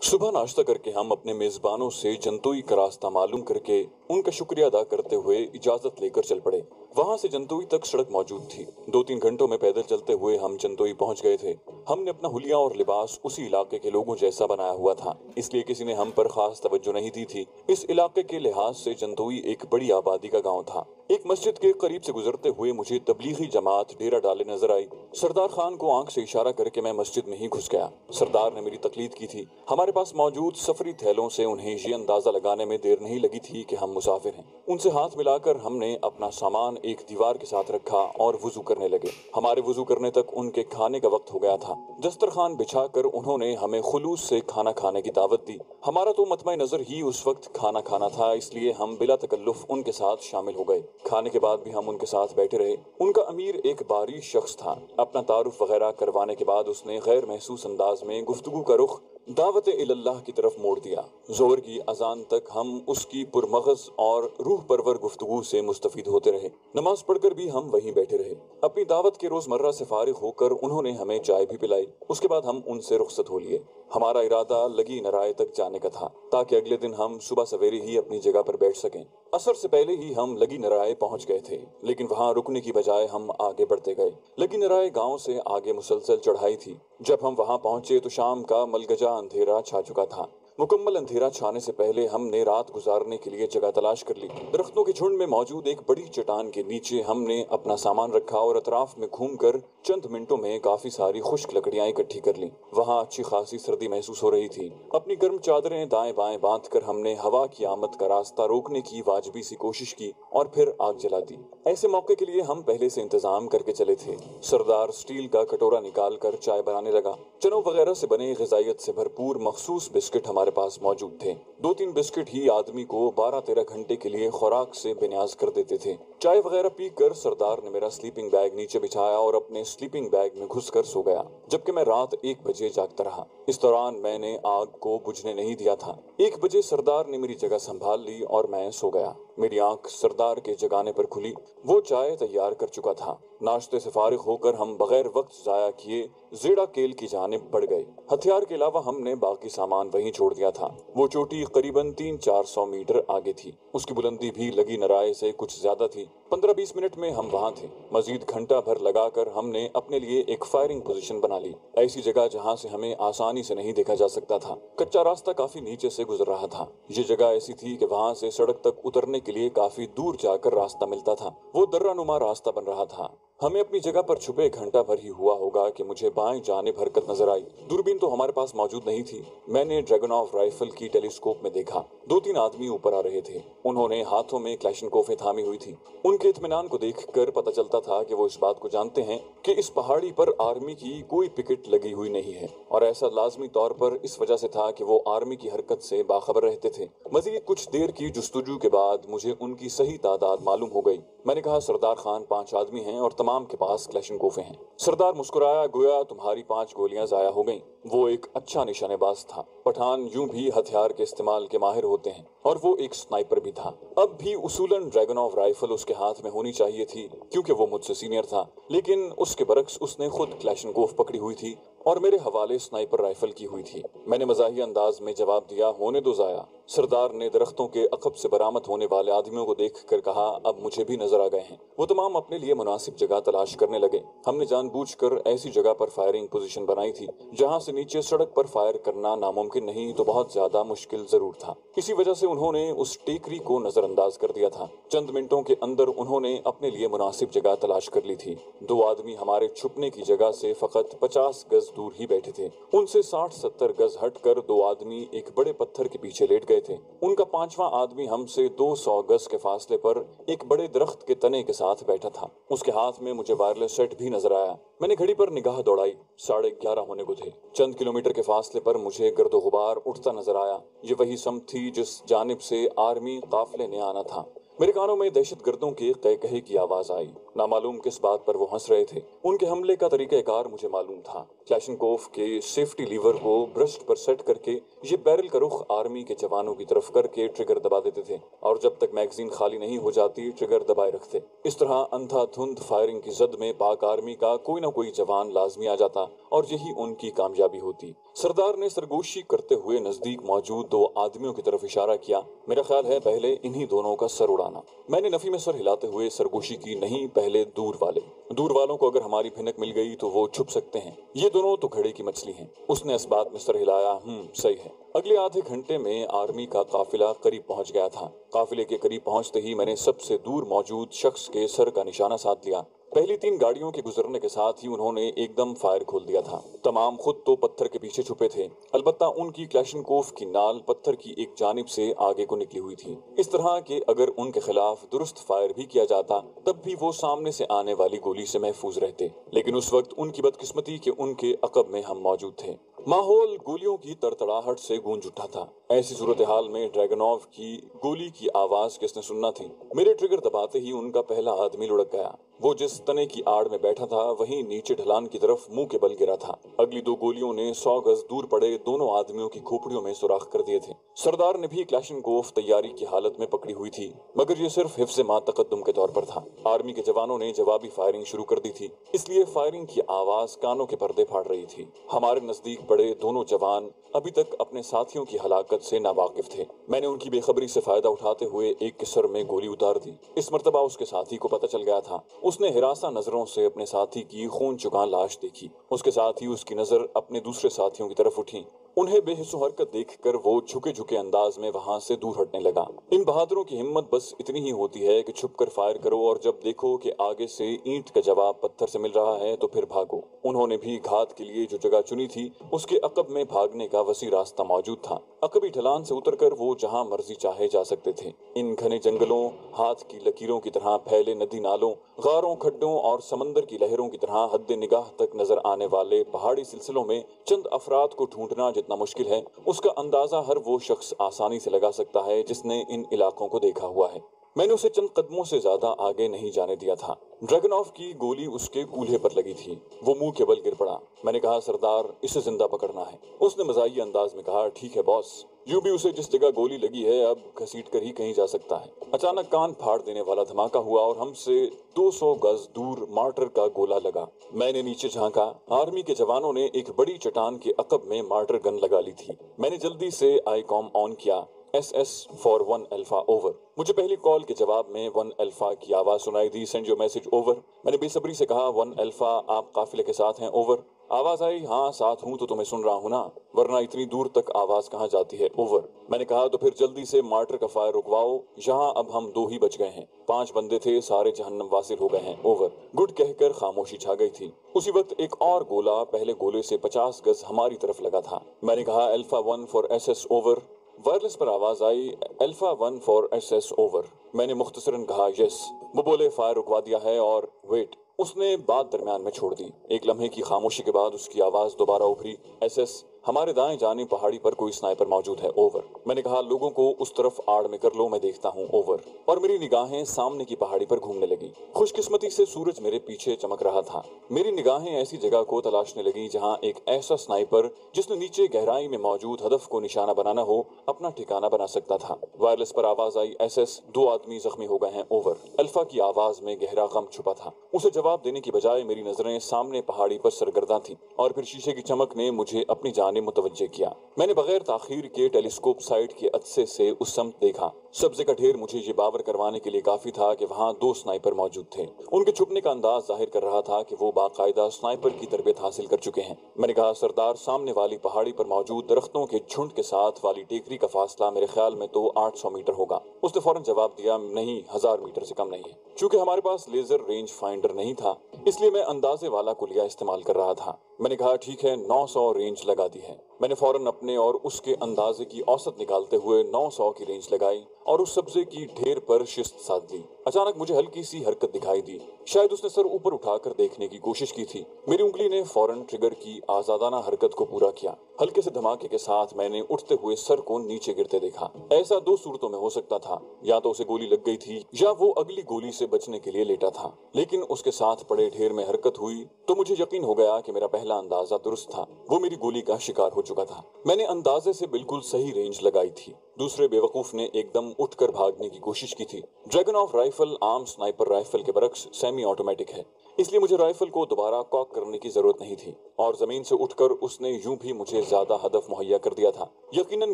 सुबह नाश्ता करके हम अपने मेजबानों से जंतोई का रास्ता मालूम करके उनका शुक्रिया अदा करते हुए इजाजत लेकर चल पड़े। वहां से जंतोई तक सड़क मौजूद थी। 2-3 घंटों में पैदल चलते हुए हम जंतोई पहुंच गए थे। हमने अपना हुलिया और लिबास उसी इलाके के लोगों जैसा बनाया हुआ था, इसलिए किसी ने हम पर खास तवज्जो नहीं दी थी। इस इलाके के लिहाज से जंतोई एक बड़ी आबादी का गाँव था। एक मस्जिद के करीब से गुजरते हुए मुझे तबलीगी जमात डेरा डाले नजर आई। सरदार खान को आंख से इशारा करके मैं मस्जिद में ही घुस गया। सरदार ने मेरी तकलीद की थी। हमारे पास मौजूद सफरी थैलों से उन्हें ये अंदाजा लगाने में देर नहीं लगी थी कि हम मुसाफिर हैं। उनसे हाथ मिलाकर हमने अपना सामान एक दीवार के साथ रखा और वुजू करने लगे। हमारे वुजू करने तक उनके खाने का वक्त हो गया था। दस्तरखान बिछाकर उन्होंने हमें खुलूस से खाना खाने की दावत दी। हमारा तो मतमय नजर ही उस वक्त खाना खाना था, इसलिए हम बिला तकल्लुफ उनके साथ शामिल हो गए। खाने के बाद भी हम उनके साथ बैठे रहे। उनका अमीर एक बारिश शख्स था। अपना तारुफ वगैरह करवाने के बाद उसने गैर महसूस अंदाज में गुफ्तगू का रुख दावत इल्लल्लाह की तरफ मोड़ दिया। जोहर की अजान तक हम उसकी पुरमगज और रूह परवर गुफ्तगू से मुस्तफीद होते रहे। नमाज पढ़कर भी हम वहीं बैठे रहे। अपनी दावत के रोजमर्रा से फारिग होकर उन्होंने हमें चाय भी पिलाई। उसके बाद हम उनसे रुखसत हो लिए। हमारा इरादा लगी नराय तक जाने का था, ताकि अगले दिन हम सुबह सवेरे ही अपनी जगह पर बैठ सकें। असर से पहले ही हम लगी नराय पहुंच गए थे, लेकिन वहां रुकने की बजाय हम आगे बढ़ते गए। लगी नराय गांव से आगे मुसलसल चढ़ाई थी। जब हम वहां पहुंचे तो शाम का मलगजा अंधेरा छा चुका था। मुकम्मल अंधेरा छाने से पहले हमने रात गुजारने के लिए जगह तलाश कर ली। दरख्तों के झुंड में मौजूद एक बड़ी चट्टान के नीचे हमने अपना सामान रखा और अतराफ में घूमकर चंद मिनटों में काफी सारी खुश्क लकड़ियां इकट्ठी कर ली। वहां अच्छी खासी सर्दी महसूस हो रही थी। अपनी गर्म चादरें दाएं बाएं बांधकर हमने हवा की आमद का रास्ता रोकने की वाजिबी सी कोशिश की और फिर आग जला दी। ऐसे मौके के लिए हम पहले से इंतजाम करके चले थे। सरदार स्टील का कटोरा निकाल कर चाय बनाने लगा। चनों वगैरह से बने ग़िज़ाइयत से भरपूर मखसूस बिस्किट हमारे पास मौजूद थे। 2-3 बिस्किट ही आदमी को 12-13 घंटे के लिए खुराक से बेनियाज कर देते थे। चाय वगैरह पीकर सरदार ने मेरा स्लीपिंग बैग नीचे बिछाया और अपने स्लीपिंग बैग में घुसकर सो गया, जबकि मैं रात 1 बजे जागता रहा। इस दौरान मैंने आग को बुझने नहीं दिया था। 1 बजे सरदार ने मेरी जगह संभाल ली और मैं सो गया। मेरी आंख सरदार के जगाने पर खुली। वो चाय तैयार कर चुका था। नाश्ते से फारिग होकर हम बगैर वक्त जाया किए ज़ेड़ा केल की जानिब बढ़ गए। हथियार के अलावा हमने बाकी सामान वहीं छोड़ दिया था। वो चोटी करीबन 300-400 मीटर आगे थी। उसकी बुलंदी भी लगी नराय से कुछ ज्यादा थी। 15-20 मिनट में हम वहां थे। मजीद घंटा भर लगाकर हमने अपने लिए एक फायरिंग पोजीशन बना ली, ऐसी जगह जहां से हमें आसानी से नहीं देखा जा सकता था। कच्चा रास्ता काफी नीचे से गुजर रहा था। ये जगह ऐसी थी कि वहां से सड़क तक उतरने के लिए काफी दूर जाकर रास्ता मिलता था। वो दर्रानुमा रास्ता बन रहा था। हमें अपनी जगह पर छुपे घंटा भर ही हुआ होगा कि मुझे बाएं जानिब हरकत नजर आई। दूरबीन तो हमारे पास मौजूद नहीं थी। मैंने ड्रैगनॉफ राइफल की टेलीस्कोप में देखा। 2-3 आदमी ऊपर आ रहे थे। उन्होंने हाथों में क्लैशनकोफें थामी हुई थी। उनके इत्मीनान को देखकर पता चलता था कि वो इस बात को जानते हैं कि इस पहाड़ी पर आर्मी की कोई पिकेट लगी हुई नहीं है, और ऐसा लाजमी तौर पर इस वजह से था कि वो आर्मी की हरकत से बाखबर रहते थे। मजीद कुछ देर की जुस्तजू के बाद मुझे उनकी सही तादाद मालूम हो गई। मैंने कहा, सरदार खान 5 आदमी हैं और तमाम के पास क्लैशनकोफे हैं। सरदार मुस्कुराया, गोया तुम्हारी 5 गोलियां जाया हो गईं। वो एक अच्छा निशानेबाज था। पठान यूं भी हथियार के इस्तेमाल के माहिर होते हैं, और वो एक स्नाइपर भी था। अब भी उसूलन ड्रैगनॉफ राइफल उसके हाथ में होनी चाहिए थी, क्योंकि वो मुझसे सीनियर था। लेकिन उसके बरक्स उसने खुद क्लैशनकोफ पकड़ी हुई थी और मेरे हवाले स्नाइपर राइफल की हुई थी। मैंने मजाही अंदाज में जवाब दिया, होने दो जाया। सरदार ने दरख्तों के अकब से बरामद होने वाले आदमियों को देख कर कहा, अब मुझे भी नजर आ गए हैं। वो तमाम अपने लिए मुनासिब जगह तलाश करने लगे। हमने जानबूझकर ऐसी जगह पर फायरिंग पोजीशन बनाई थी जहां से नीचे सड़क पर फायर करना नामुमकिन नहीं तो बहुत ज्यादा मुश्किल जरूर था। इसी वजह से उन्होंने उस टेकरी को नजरअंदाज कर दिया था। चंद मिनटों के अंदर उन्होंने अपने लिए मुनासिब जगह तलाश कर ली थी। 2 आदमी हमारे छुपने की जगह से फकत 50 गज दूर ही बैठे थे। उनसे 60-70 गज हटकर 2 आदमी एक बड़े पत्थर के पीछे लेट गए थे। उनका 5वां आदमी हमसे 200 गज के फासले पर एक बड़े दरख्त के तने के साथ बैठा था। उसके हाथ में मुझे वायरलेस सेट भी नजर आया। मैंने घड़ी पर निगाह दौड़ाई। 11:30 होने को थे। चंद किलोमीटर के फासले पर मुझे गर्दो गुबार उठता नजर आया। ये वही सम थी जिस जानिब से आर्मी काफिले ने आना था। मेरे कानों में दहशतगर्दों के कहकहे की आवाज आई। नामालूम किस बात पर वो हंस रहे थे। उनके हमले का तरीक़ाकार मुझे मालूम था। क्लैशनकोफ के सेफ्टी लीवर को ब्रस्ट पर सेट करके ये बैरल का रुख आर्मी के जवानों की तरफ करके ट्रिगर दबा देते थे और जब तक मैगजीन खाली नहीं हो जाती ट्रिगर दबाए रखते। इस तरह अंधाधुंध फायरिंग की जद में पाक आर्मी का कोई ना कोई जवान लाजमी आ जाता और यही उनकी कामयाबी होती। सरदार ने सरगोशी करते हुए नजदीक मौजूद दो आदमियों की तरफ इशारा किया। मेरा ख्याल है पहले इन्हीं दोनों का सर उड़ाना। मैंने नफी में सर हिलाते हुए सरगोशी की, नहीं पहले दूर वाले। दूर वालों को अगर हमारी भिनक मिल गई तो वो छुप सकते हैं, ये दोनों तो घड़े की मछली हैं। उसने इस बात में सर हिलाया। सही है। अगले आधे घंटे में आर्मी का काफिला करीब पहुंच गया था। काफिले के करीब पहुंचते ही मैंने सबसे दूर मौजूद शख्स के सर का निशाना साध लिया। पहली 3 गाड़ियों के गुजरने के साथ ही उन्होंने एकदम फायर खोल दिया था। तमाम खुद तो पत्थर के पीछे छुपे थे, अलबत्ता उनकी क्लैशनकोफ की नाल पत्थर की एक जानिब से आगे को निकली हुई थी। इस तरह के अगर उनके खिलाफ दुरुस्त फायर भी किया जाता तब भी वो सामने से आने वाली गोली से महफूज रहते। लेकिन उस वक्त उनकी बदकिस्मती कि उनके अकब में हम मौजूद थे। माहौल गोलियों की तड़तड़ाहट से गूंज उठा था। ऐसी सूरत हाल में ड्रैगनोव की गोली की आवाज किसने सुनना थी। मेरे ट्रिगर दबाते ही उनका पहला आदमी लुढ़क गया। वो जिस तने की आड़ में बैठा था वहीं नीचे ढलान की तरफ मुंह के बल गिरा था। अगली 2 गोलियों ने 100 गज दूर पड़े दोनों आदमियों की खोपड़ियों में सुराख कर दिए थे। सरदार ने भी क्लैशनकोफ तैयारी की हालत में पकड़ी हुई थी, मगर ये सिर्फ हिफ्ज़ मा तकद्दुम के तौर पर था। आर्मी के जवानों ने जवाबी फायरिंग शुरू कर दी थी, इसलिए फायरिंग की आवाज कानों के पर्दे फाड़ रही थी। हमारे नजदीक पड़े दोनों जवान अभी तक अपने साथियों की हलाकत से नावाकिफ थे। मैंने उनकी बेखबरी से फायदा उठाते हुए एक के सर में गोली उतार दी। इस मर्तबा उसके साथी को पता चल गया था। उसने हिरासा नजरों से अपने साथी की खून चुका लाश देखी। उसके साथ ही उसकी नजर अपने दूसरे साथियों की तरफ उठी। उन्हें बेहिस्सो हरकत देखकर वो झुके झुके अंदाज में वहां से दूर हटने लगा। इन बहादुरों की हिम्मत बस इतनी ही होती है कि छुपकर फायर करो और जब देखो कि आगे से ईंट का जवाब पत्थर से मिल रहा है तो फिर भागो। उन्होंने भी घात के लिए जो जगह चुनी थी उसके अकब में भागने का वसी रास्ता मौजूद था। अकबी ढलान से उतरकर वो जहां मर्जी चाहे जा सकते थे। इन घने जंगलों, हाथ की लकीरों की तरह फैले नदी नालों, गारों, खड्डों और समंदर की लहरों की तरह हद निगाह तक नजर आने वाले पहाड़ी सिलसिलों में चंद अफराद को ढूंढना जितना मुश्किल है उसका अंदाजा हर वो शख्स आसानी से लगा सकता है जिसने इन इलाकों को देखा हुआ है। मैंने उसे चंद कदमों से ज्यादा आगे नहीं जाने दिया था। ड्रैगनोव की गोली उसके कूल्हे पर लगी थी। वो मुंह के बल गिर पड़ा। मैंने कहा, सरदार, इसे जिंदा पकड़ना है। उसने मजाही अंदाज में कहा, ठीक है बॉस। यूं भी उसे जिस जगह गोली लगी है अब घसीट कर ही कहीं जा सकता है। अचानक कान फाड़ देने वाला धमाका हुआ और हमसे 200 गज दूर मार्टर का गोला लगा। मैंने नीचे झांका। आर्मी के जवानों ने एक बड़ी चट्टान के अकब में मार्टर गन लगा ली थी। मैंने जल्दी से आईकॉम ऑन किया। SS for 1 alpha over. मुझे पहली कॉल के जवाब में 1 अल्फा की आवाज सुनाई दी। Send your message over. मैंने बेसब्री से कहा, 1 अल्फा, आप काफिले के साथ हैं? ओवर। आवाज आई, हाँ साथ हूं तो तुम्हें सुन रहा हूं ना, वरना इतनी दूर तक आवाज कहाँ जाती है? ओवर। मैंने कहा, तो फिर जल्दी से मार्टर का फायर रुकवाओ। यहाँ अब हम 2 ही बच गए हैं। 5 बंदे थे, सारे जहन्नम वासिल हो गए हैं। ओवर। गुड कहकर खामोशी छा गई थी। उसी वक्त एक और गोला पहले गोले से 50 गज हमारी तरफ लगा था। मैंने कहा, alpha 1 for SS over. Wireless पर आवाज आई, अल्फा 1 फॉर SS ओवर। मैंने मुख्तसरन कहा, यस। वो बोले, फायर रुकवा दिया है और वेट। उसने बात दरमियान में छोड़ दी। एक लम्हे की खामोशी के बाद उसकी आवाज दोबारा उभरी, SS, हमारे दाएं जानी पहाड़ी पर कोई स्नाइपर मौजूद है। ओवर। मैंने कहा, लोगों को उस तरफ आड़ में कर लो, मैं देखता हूँ। ओवर। और मेरी निगाहें सामने की पहाड़ी पर घूमने लगी। खुशकिस्मती से सूरज मेरे पीछे चमक रहा था। मेरी निगाहें ऐसी जगह को तलाशने लगी जहाँ एक ऐसा स्नाइपर जिसने नीचे गहराई में मौजूद हदफ को निशाना बनाना हो अपना ठिकाना बना सकता था। वायरलेस पर आवाज आई, SS, 2 आदमी जख्मी हो गए हैं। ओवर। अल्फा की आवाज में गहरा गम छुपा था। उसे जवाब देने की बजाय मेरी नजरें सामने पहाड़ी पर सरगर्दा थी और फिर शीशे की चमक ने मुझे अपनी जाने मुतवज्जे किया। मैंने बगैर ताखीर के टेलीस्कोप साइट के अदसे से उस समत देखा। सब्जे का ढेर मुझे ये बावर करवाने के लिए काफी था कि वहाँ 2 स्नाइपर मौजूद थे। उनके छुपने का अंदाज जाहिर कर रहा था कि वो बाकायदा स्नाइपर की तरबियत हासिल कर चुके हैं। मैंने कहा, सरदार, सामने वाली पहाड़ी पर मौजूद दरख्तों के झुंड के साथ वाली टेकरी का फासला मेरे ख्याल में तो 800 मीटर होगा। उसने फौरन जवाब दिया, नहीं, 1000 मीटर से कम नहीं है। चूंकि हमारे पास लेजर रेंज फाइंडर नहीं था इसलिए मैं अंदाजे वाला कुलिया इस्तेमाल कर रहा था। मैंने कहा, ठीक है, 900 रेंज लगा दी है। میں نے فوراً اپنے اور اس کے اندازے کی औसत نکالتے ہوئے 900 کی رینج لگائی اور اس سبزے کی ڈھیر پر شست ساتھ لی۔ اچانک مجھے ہلکی سی حرکت دکھائی دی، شاید اس نے سر اوپر اٹھا کر دیکھنے کی کوشش کی تھی۔ میری انگلی نے فوراً ٹریگر کی آزادانہ حرکت کو پورا کیا۔ ہلکے سے دھماکے کے ساتھ میں نے اٹھتے ہوئے سر کو نیچے گرتے دیکھا۔ ایسا دو صورتوں میں ہو سکتا تھا، یا تو اسے گولی لگ گئی تھی یا وہ اگلی گولی سے بچنے کے لیے لیٹا تھا، لیکن اس کے ساتھ پڑے ڈھیر میں حرکت ہوئی تو مجھے یقین ہو گیا کہ میرا پہلا اندازہ درست تھا، وہ میری گولی کا شکار ہو چکا تھا۔ میں نے اندازے سے بالکل صحیح رینج لگائی تھی۔ دوسرے بے وقوف نے ایک دم اٹھ کر بھاگنے کی کوشش کی تھی۔ ڈریگن رائفل عام سنائپر رائفل کے برعکس سیمی آٹومیٹک ہے، اس لیے مجھے رائفل کو دوبارہ کاک کرنے کی ضرورت نہیں تھی، اور زمین سے اٹھ کر اس نے یوں بھی مجھے زیادہ ہدف مہیا کر دیا تھا۔ یقیناً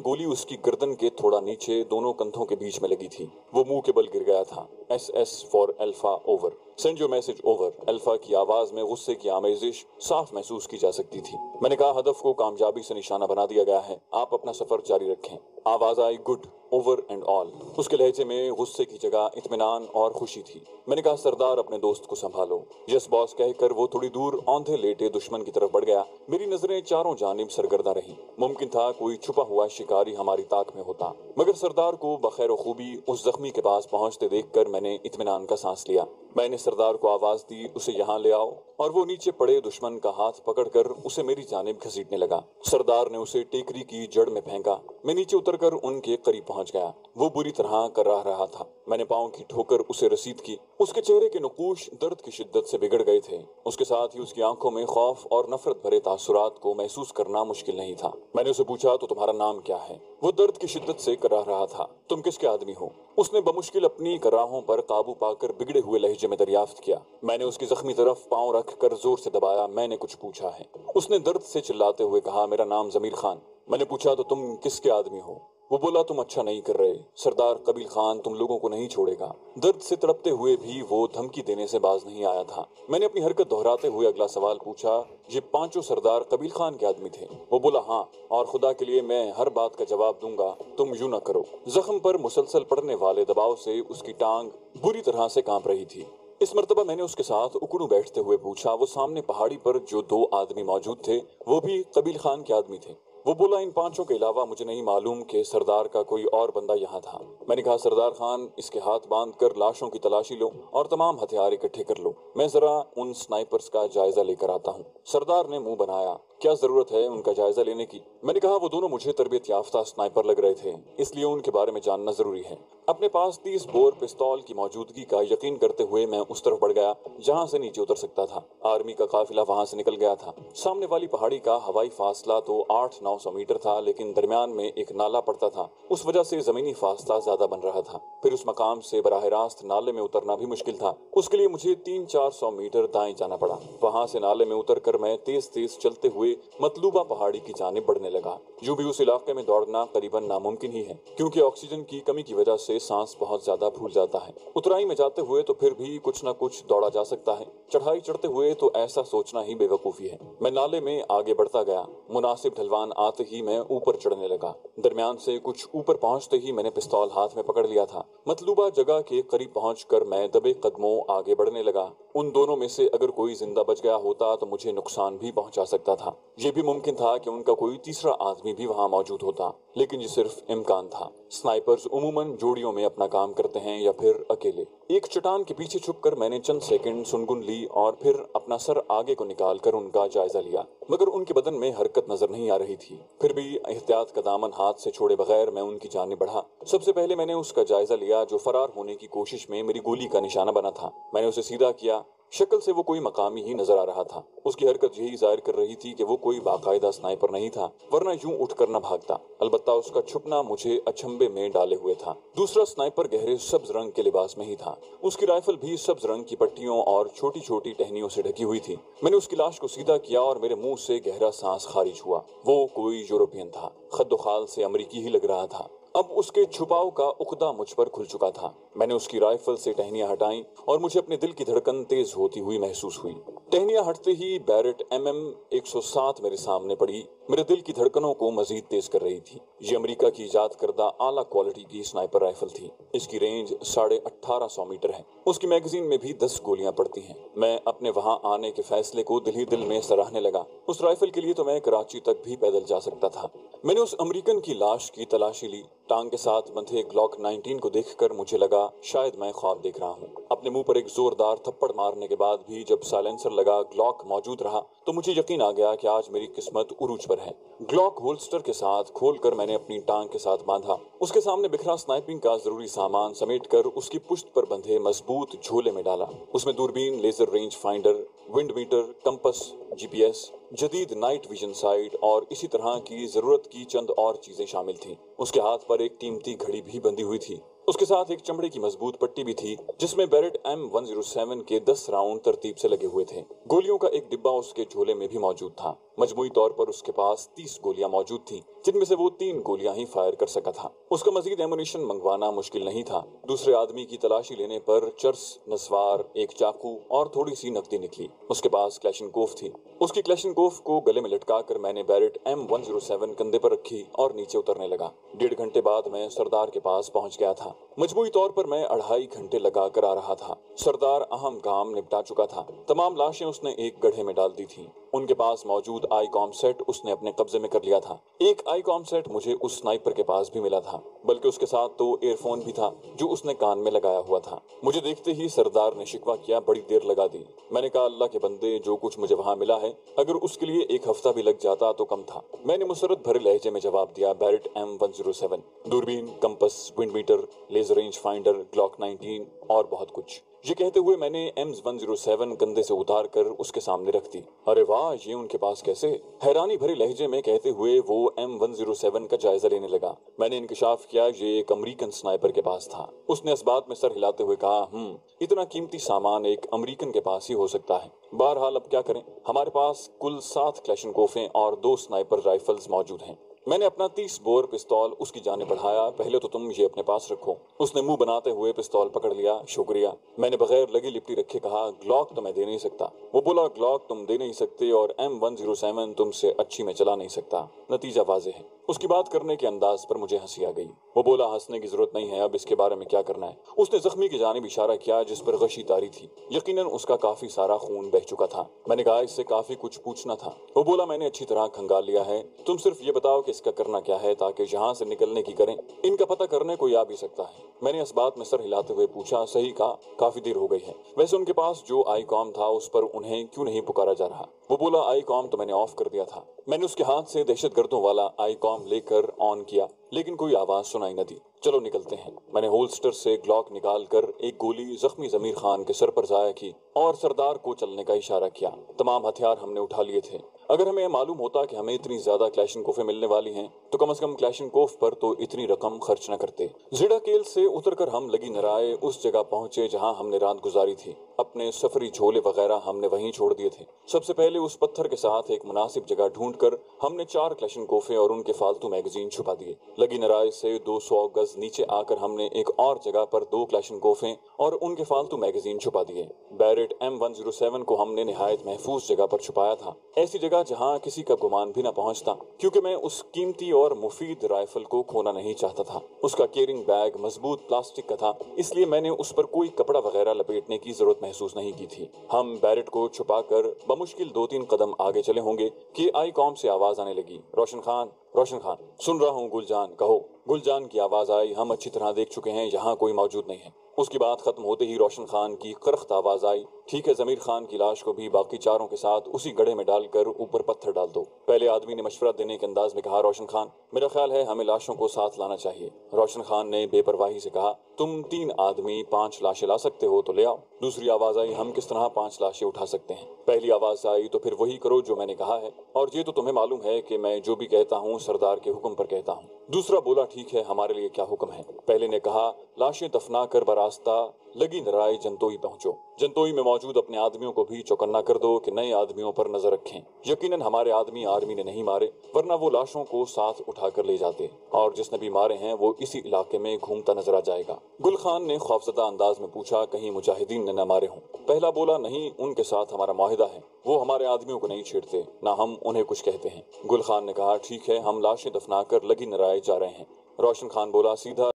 گولی اس کی گردن کے تھوڑا نیچے دونوں کندھوں کے بیچ میں لگی تھی۔ وہ منہ کے بل گر گیا تھا۔ SS for alpha over, send your message over. Alpha کی آواز میں غصے کی آمیزش صاف محسوس کی جا سکتی تھی۔ میں نے کہا ہدف کو کامیابی سے نشانہ بنا دیا گیا ہے، آپ اپنا سفر جاری رکھیں۔ آواز آئی گڈ اوور اینڈ آل۔ اس کے لہجے میں غصے کی جگہ اطمینان اور خوشی تھی۔ میں نے کہا سردار اپنے دوست کو سنبھالو۔ یس باس کہہ کر وہ تھوڑی دور اوندھے لیٹے دشمن کی طرف بڑھ گیا۔ میری نظریں چاروں جانب سرگرداں رہیں۔ ممکن تھا کوئی چھپا ہوا شکاری ہماری طاق میں ہوتا، مگر سردار کو بخیر و خوبی اس زخمی کے پاس پہنچتے دیکھ کر میں نے اطمینان کا سانس لیا۔ میں نے سردار کو آواز دی اسے یہاں لے آؤ، اور وہ نیچے پڑے دشمن کا ہاتھ پکڑ کر اسے میری جانب گھسیٹنے لگا۔ سردار نے اسے ٹیکری کی جڑ میں پھینکا۔ میں نیچے اتر کر ان کے قریب پہنچ گیا۔ وہ بری طرح کراہ رہا تھا۔ میں نے پاؤں کی ٹھوکر اسے رسید کی۔ اس کے چہرے کے نقوش درد کی شدت سے بگڑ گئے تھے۔ اس کے ساتھ ہی اس کی آنکھوں میں خوف اور نفرت بھرے تاثرات کو محسوس کرنا مشکل نہیں تھا۔ میں نے اسے پوچھا تو تمہارا نام کیا ہے؟ وہ درد کی شدت سے کراہ رہا تھا۔ تم کس کے آدمی ہو؟ اس نے بمشکل اپنی کراہوں پر قابو پا کر بگڑے ہوئے لہجے میں دریافت کیا۔ میں نے اس کی زخمی طرف پاؤں رکھ کر زور سے دبایا۔ میں نے کچھ پوچھا ہے؟ اس نے درد سے چلاتے ہوئے کہا میرا نام ضمیر خان۔ میں نے پوچھا تو تم کس کے آدمی ہو؟ وہ بولا تم اچھا نہیں کر رہے، سردار قبیل خان تم لوگوں کو نہیں چھوڑے گا۔ درد سے تڑپتے ہوئے بھی وہ دھمکی دینے سے باز نہیں آیا تھا۔ میں نے اپنی حرکت دہراتے ہوئے اگلا سوال پوچھا، یہ پانچوں سردار قبیل خان کے آدمی تھے؟ وہ بولا ہاں، اور خدا کے لیے میں ہر بات کا جواب دوں گا، تم یوں نہ کرو۔ زخم پر مسلسل پڑنے والے دباؤ سے اس کی ٹانگ بری طرح سے کانپ رہی تھی۔ اس مرتبہ میں نے اس کے ساتھ اکڑوں بیٹھتے ہوئے پوچھا، وہ سامنے پہاڑی پر جو دو آدمی موجود تھے وہ بھی قبیل خان کے آدمی تھے؟ وہ بولا ان پانچوں کے علاوہ مجھے نہیں معلوم کہ سردار کا کوئی اور بندہ یہاں تھا۔ میں نے کہا سردار خان اس کے ہاتھ باندھ کر لاشوں کی تلاشی لو اور تمام ہتھیار اکٹھے کر لو، میں ذرا ان سنائپرز کا جائزہ لے کر آتا ہوں۔ سردار نے منہ بنایا، کیا ضرورت ہے ان کا جائزہ لینے کی؟ میں نے کہا وہ دونوں مجھے تربیت یافتہ سنائپر لگ رہے تھے، اس لیے ان کے بارے میں جاننا ضروری ہے۔ اپنے پاس 30 بور پستول کی موجودگی کا یقین کرتے ہوئے میں اس طرف بڑھ گیا جہاں سے نیچے اتر سکتا تھا۔ آرمی کا قافلہ وہاں سے نکل گیا تھا۔ سامنے والی پہاڑی کا ہوائی فاصلہ تو 800-900 میٹر تھا، لیکن درمیان میں ایک نالا پڑتا تھا، اس وجہ سے زمینی فاصلہ زیادہ بن رہا تھا۔ پھر اس مقام سے براہ راست نالے میں اترنا بھی مشکل تھا، اس کے لیے مجھے 300-400 میٹر دائیں جانا پڑا۔ وہاں سے نالے میں اتر کر میں تیز تیز چلتے ہوئے مطلوبہ پہاڑی کی جانب بڑھنے لگا۔ یوں بھی اس علاقے میں دوڑنا قریباً ناممکن ہی ہے، کیونکہ آکسیجن کی کمی کی وجہ سے سانس بہت زیادہ پھول جاتا ہے۔ اترائی میں جاتے ہوئے تو پھر بھی کچھ نہ کچھ دوڑا جا سکتا ہے، چڑھائی چڑھتے ہوئے تو ایسا سوچنا ہی بے وقوفی ہے۔ میں نالے میں آگے بڑھتا گیا۔ مناسب ڈھلوان آتے ہی میں اوپر چڑھنے لگا۔ درمیان سے کچھ اوپر پہنچتے ہی میں نے پستول ہاتھ میں پکڑ لیا تھا۔ مطلوبہ جگہ کے قریب پہنچ کر میں دبے قدموں آگے بڑھنے لگا۔ ان دونوں میں سے اگر کوئی زندہ بچ گیا ہوتا تو مجھے نقصان بھی پہنچا سکتا تھا۔ یہ بھی ممکن تھا کہ ان کا کوئی تیسرا آدمی بھی وہاں موجود ہوتا، لیکن یہ صرف امکان تھا۔ سنائپرز عموماً جوڑیوں میں اپنا کام کرتے ہیں یا پھر اکیلے۔ ایک چٹان کے پیچھے چھپ کر میں نے چند سیکنڈ سنگن لی اور پھر اپنا سر آگے کو نکال کر ان کا جائزہ لیا، مگر ان کے بدن میں حرکت نظر نہیں آ رہی تھی۔ پھر بھی احتیاط کا دامن ہاتھ سے چھوڑے بغیر میں ان کی جانب بڑھا۔ سب سے پہلے میں نے اس کا جائزہ لیا جو فرار ہونے کی کوشش میں میری گولی کا نشانہ بنا تھا۔ میں نے اسے سیدھا کیا۔ شکل سے وہ کوئی مقامی ہی نظر آ رہا تھا۔ اس کی حرکت یہی ظاہر کر رہی تھی کہ وہ کوئی باقاعدہ سنائپر نہیں تھا، ورنہ یوں اٹھ کر نہ بھاگتا۔ البتہ اس کا چھپنا مجھے اچنبھے میں ڈالے ہوئے تھا۔ دوسرا سنائپر گہرے سبز رنگ کے لباس میں ہی تھا۔ اس کی رائفل بھی سبز رنگ کی پٹیوں اور چھوٹی چھوٹی ٹہنیوں سے ڈھکی ہوئی تھی۔ میں نے اس کی لاش کو سیدھا کیا اور میرے منہ سے گہرا سانس خارج ہوا۔ وہ کوئی یورپین تھا، خد و خال سے امریکی ہی لگ رہا تھا۔ اب اس کے چھپاؤ کا عقدہ مجھ پر کھل چکا تھا۔ میں نے اس کی رائفل سے ٹہنیاں ہٹائیں اور مجھے اپنے دل کی دھڑکن تیز ہوتی ہوئی محسوس ہوئی۔ ٹہنیاں ہٹتے ہی بیرٹ MM 107 میرے سامنے پڑی۔ मेरे दिल की धड़कनों को मजीद तेज कर रही थी। ये अमेरिका की इजाद करदा आला क्वालिटी की स्नाइपर राइफल थी। इसकी रेंज 1850 मीटर है। उसकी मैगजीन में भी 10 गोलियां पड़ती हैं। मैं अपने वहां आने के फैसले को दिल ही दिल में सराहने लगा। उस राइफल के लिए तो मैं कराची तक भी पैदल जा सकता था। मैंने उस अमेरिकन की लाश की तलाशी ली। टांग के साथ बंधे ग्लॉक 19 को देखकर मुझे लगा शायद मैं ख्वाब देख रहा हूँ। अपने मुंह पर एक जोरदार थप्पड़ मारने के बाद भी जब साइलेंसर लगा ग्लॉक मौजूद रहा तो मुझे यकीन आ गया कि आज मेरी किस्मत उरूज पर है। ग्लॉक होल्स्टर के साथ खोलकर मैंने अपनी टांग के साथ बांधा। उसके सामने बिखरा स्नाइपिंग का जरूरी सामान समेटकर उसकी पुश्त पर बंधे मजबूत झोले में डाला। उसमें दूरबीन, laser range finder, wind meter, compass, GPS, जदीद नाइट विजन साइट और इसी तरह की जरूरत की चंद और चीजें शामिल थीं। उसके हाथ पर एक कीमती घड़ी भी बंधी हुई थी। उसके साथ एक चमड़े की मजबूत पट्टी भी थी जिसमें बैरेट M107 के 10 राउंड तरतीब से लगे हुए थे। गोलियों का एक डिब्बा उसके झोले में भी मौजूद था। मजमूई तौर पर उसके पास 30 गोलियां मौजूद थीं, जिनमें से वो 3 गोलियां ही फायर कर सका था। उसका मजीद एमुनिशन मंगवाना मुश्किल नहीं था। दूसरे आदमी की तलाशी लेने पर चर्स, नस्वार, एक चाकू और थोड़ी सी नकदी निकली। उसके पास क्लैशनकोफ थी। उसकी क्लैशनकोफ को गले में लटका कर मैंने बैरेट M107 कंधे पर रखी और नीचे उतरने लगा। 1.5 घंटे बाद मैं सरदार के पास पहुंच गया था। मजबूरी तौर पर मैं 2.5 घंटे लगा कर आ रहा था। सरदार अहम काम निपटा चुका था। तमाम लाशें उसने एक गड्ढे में डाल दी थी। उनके पास मौजूद आईकॉम सेट उसने अपने कब्जे में कर लिया था। एक आईकॉम सेट मुझे उस स्नाइपर के पास भी मिला था, बल्कि उसके साथ तो एयरफोन भी था जो उसने कान में लगाया हुआ था। मुझे देखते ही सरदार ने शिकवा किया, बड़ी देर लगा दी। मैंने कहा, अल्लाह के बंदे, जो कुछ मुझे वहां मिला है अगर उसके लिए 1 हफ्ता भी लग जाता तो कम था। मैंने मुसरत भरे लहजे में जवाब दिया, बैरेट M107, दूरबीन, compass, wind meter, laser range finder, Glock 19 और बहुत कुछ। ये कहते हुए मैंने M107 कंधे से उतार कर उसके सामने रख दी। अरे वाह, ये उनके पास कैसे? हैरानी भरे लहजे में कहते हुए वो M107 का जायजा लेने लगा। मैंने इंकशाफ किया ये एक अमेरिकन स्नाइपर के पास था। उसने इस बात में सर हिलाते हुए कहा, इतना कीमती सामान एक अमेरिकन के पास ही हो सकता है। बहरहाल अब क्या करें, हमारे पास कुल 7 क्लैशनकोफें और 2 स्नाइपर राइफल्स मौजूद हैं। मैंने अपना 30 बोर पिस्तौल उसकी जानिब बढ़ाया। पहले तो तुम ये अपने पास रखो। उसने मुंह बनाते हुए पिस्तौल पकड़ लिया। शुक्रिया, मैंने बगैर लगी लिपटी रखे कहा। ग्लॉक तो मैं दे नहीं सकता। वो बोला, ग्लॉक तुम दे नहीं सकते और M107 तुमसे अच्छी में चला नहीं सकता। नतीजा वाज़ेह है। उसकी बात करने के अंदाज पर मुझे हंसी आ गई। वो बोला, हंसने की जरूरत नहीं है, अब इसके बारे में क्या करना है? उसने जख्मी की जानिब इशारा किया जिस पर गशी तारी थी। यकीनन उसका काफी सारा खून बह चुका था। मैंने कहा, इससे काफी कुछ पूछना था। वो बोला, मैंने अच्छी तरह खंगाल लिया है। तुम सिर्फ ये बताओ कि इसका करना क्या है ताकि यहाँ से निकलने की करें। इनका पता करने को आ भी सकता है। मैंने इस बात में सर हिलाते हुए पूछा, सही कहा, काफी देर हो गई है। वैसे उनके पास जो आईकॉम था उस पर उन्हें क्यों नहीं पुकारा जा रहा? वो बोला, आईकॉम तो मैंने ऑफ कर दिया था। मैंने उसके हाथ से दहशतगर्दों वाला आईकॉम लेकर ऑन किया, लेकिन कोई आवाज सुनाई न दी। चलो निकलते हैं। मैंने होल्स्टर से ग्लॉक निकालकर एक गोली जख्मी जमीर खान के सर पर जाया की और सरदार को चलने का इशारा किया। तमाम हथियार हमने उठा लिए थे। अगर हमें मालूम होता कि हमें इतनी ज्यादा क्लैशनकोफें मिलने वाली हैं तो कम से कम क्लैशनकोफ पर तो इतनी रकम खर्च न करते। जिडा केल से उतरकर हम लगी नराए उस जगह पहुंचे जहां हमने रात गुजारी थी। अपने सफरी झोले वगैरह हमने वहीं छोड़ दिए थे। सबसे पहले उस पत्थर के साथ एक मुनासिब जगह ढूंढकर हमने 4 क्लैशनकोफें और उनके फालतू मैगजीन छुपा दिए। लगी नराए से 200 गज नीचे आकर हमने एक और जगह पर 2 क्लैशनकोफें और उनके फालतू मैगजीन छुपा दिए। बैरेट M107 को हमने निहायत महफूज जगह पर छुपाया था, ऐसी जगह जहां किसी का गुमान भी न पहुंचता, क्योंकि मैं उस कीमती और मुफीद राइफल को खोना नहीं चाहता था। उसका कैरिंग बैग मजबूत प्लास्टिक का था, इसलिए मैंने उस पर कोई कपड़ा वगैरह लपेटने की जरूरत महसूस नहीं की थी। हम बैरेट को छुपाकर बमुश्किल 2-3 कदम आगे चले होंगे कि आईकॉम से आवाज आने लगी, रोशन खान, रोशन खान। सुन रहा हूँ गुलजान, कहो। गुलजान की आवाज आई। हम अच्छी तरह देख चुके हैं, यहाँ कोई मौजूद नहीं है। उसकी बात खत्म होते ही रोशन खान की करख्त आवाज आई, ठीक है, जमीर खान की लाश को भी बाकी चारों के साथ उसी गड्ढे में डालकर ऊपर पत्थर डाल दो। पहले आदमी ने मशवरा देने के अंदाज में कहा, रोशन खान, मेरा ख्याल है हमें लाशों को साथ लाना चाहिए। रोशन खान ने बेपरवाही से कहा, तुम 3 आदमी 5 लाशें ला सकते हो तो ले आओ। दूसरी आवाज आई, हम किस तरह 5 लाशें उठा सकते हैं? पहली आवाज आई, तो फिर वही करो जो मैंने कहा है, और ये तो तुम्हें मालूम है कि मैं जो भी कहता हूँ सरदार के हुक्म पर कहता हूँ। दूसरा बोला, ठीक है, हमारे लिए क्या हुक्म है? पहले ने कहा, लाशें दफना कर बरास्ता लगी नराय जंतोई पहुंचो। जंतोई में मौजूद अपने आदमियों को भी चौकन्ना कर दो कि नए आदमियों पर नजर रखें। यकीनन हमारे आदमी आर्मी ने नहीं मारे, वरना वो लाशों को साथ उठाकर ले जाते, और जिसने भी मारे हैं वो इसी इलाके में घूमता नजर आ जाएगा। गुल खान ने खौफजदा अंदाज में पूछा, कहीं मुजाहिदीन ने न मारे हों? पहला बोला, नहीं, उनके साथ हमारा मुआहिदा है, वो हमारे आदमियों को नहीं छेड़ते, ना हम उन्हें कुछ कहते हैं। गुल खान ने कहा, ठीक है, हम लाशें दफना कर लगी नराय जा रहे हैं। रोशन खान बोला, सीधा